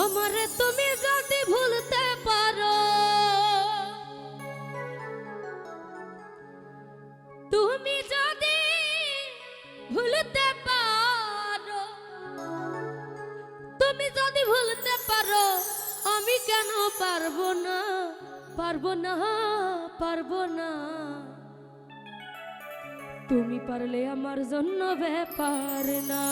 আমারে তুমি যদি ভুলতে পারো, তুমি যদি ভুলতে পারো, তুমি যদি ভুলতে পারো, আমি কেন পারবো না, পারবো না, পারবো না। তুমি পারলে আমার জন্য ব্যাপার না।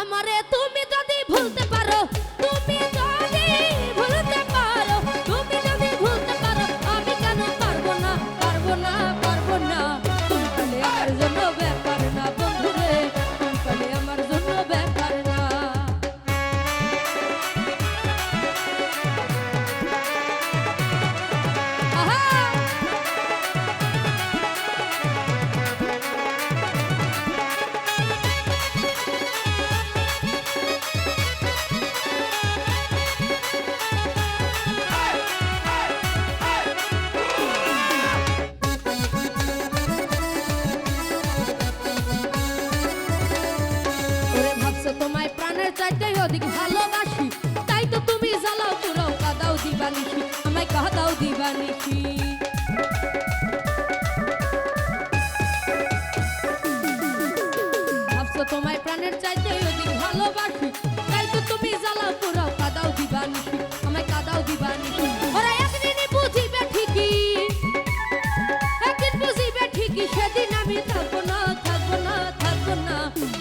আমারে তুমি যদি ভুলতে পারো, তুমি যদি ভুলতে পারো, তুমি যদি ভুলতে পারো, আমি কেন পারবো না, পারবো না, পারবো না। তুমি পারলে আমার জন্য ব্যাপার না বন্ধুরে, তুমি পারলে আমার জন্য ব্যাপার না। তোমায় প্রাণের চাইতে অধিক ভালোবাসি, তাই তো তুমি জ্বালাও পুরাও কাদাও দিবানিসি, আমায় কাদাও দিবানিসি। ভাবছো তোমায় প্রাণের চাইতে অধিক ভালোবাসি, তাই তো তুমি জ্বালাও পুরাও কাদাও দিবানিসি, আমায় কাদাও দিবানিসি। ওরা একদিনই বুঝিবে ঠিকই, একদিন বুঝিবে ঠিকই, সেদিন আমি থাকবো না, থাকবো না, থাকবো না।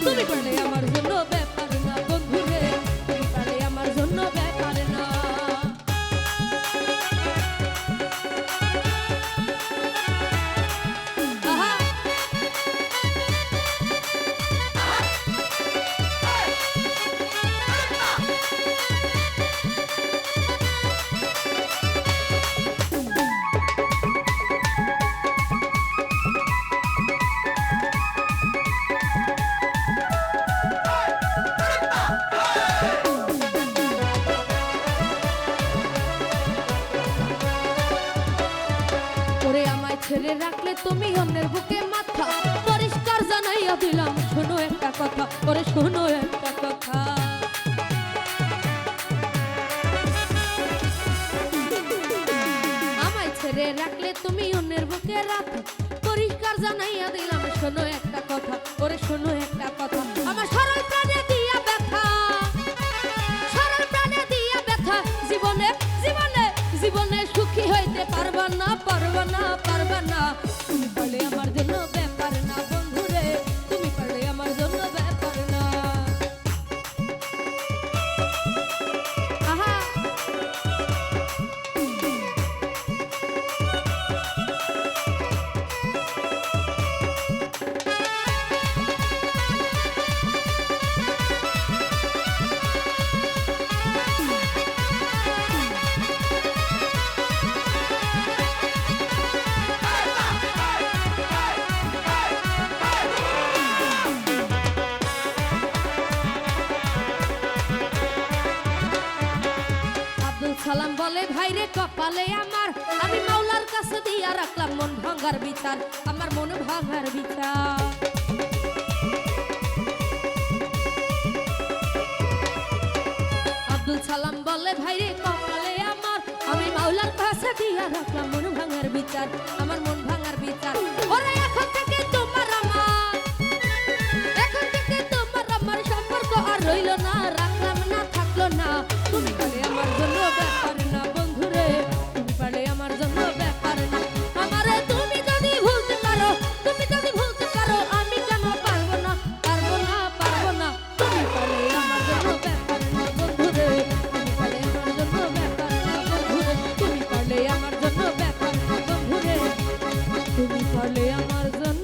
তুমি পারলে আমার জন্য ব্যাপার না বন্ধুরে, তুমি পারলে আমার জন্য ব্যাপার না। ছেড়ে রাখলে তুমি অন্যের বুকে মাথা, পরিষ্কার জানাইয়া দিলাম শোনো একটা কথা, করে শোনো একটা কথা। আমায় ছেড়ে রাখলে তুমি অন্যের বুকে রাখো, পরিষ্কার জানাইয়া দিলাম শোনো একটা কথা, করে শোনো একটা কথা। আমার সরল প্রাণে দিয়া ব্যথা, সরল প্রাণে দিয়া ব্যথা, জীবনে জীবনে জীবনে সুখী হইতে পারবা না, পারবা না, পারবা না। তুমি পারলে আমার জন্য ব্যাপার না বন্ধুরে, তুমি পারলে আমার জন্য ব্যাপার না। আহা সালাম বলে ভাইরে কপালে আমার, আমি মাওলার কাছে দিয়া রাখলাম মন ভাঙার বিচার, আমার মন ভাঙার বিচার। আব্দুল সালাম বলে ভাইরে কপালে আমার, আমি মাওলার কাছে দিয়া রাখলাম মন ভাঙার বিচার, আমার মন ভাঙার বিচার। ওরে এখন থেকে তোমার আমার, এখন থেকে তোমার আমার সম্পর্ক আর রইল না, রাখলাম না, থাকলো না। তুমি পারলে আমার জন্য ব্যাপার না বন্ধুরে, তুমি পারলে আমার জন্য ব্যাপার না। আমারে তুমি যদি ভুলতে পারো, তুমি যদি ভুলতে পারো, আমি কেন পারবো না, পারবো না, পারবো না। তুমি পারলে আমার জন্য ব্যাপার না বন্ধুরে, তুমি পারলে আমার জন্য ব্যাপার না বন্ধুরে, তুমি পারলে আমার জন্য ব্যাপার না বন্ধুরে, তুমি পারলে আমার জন্য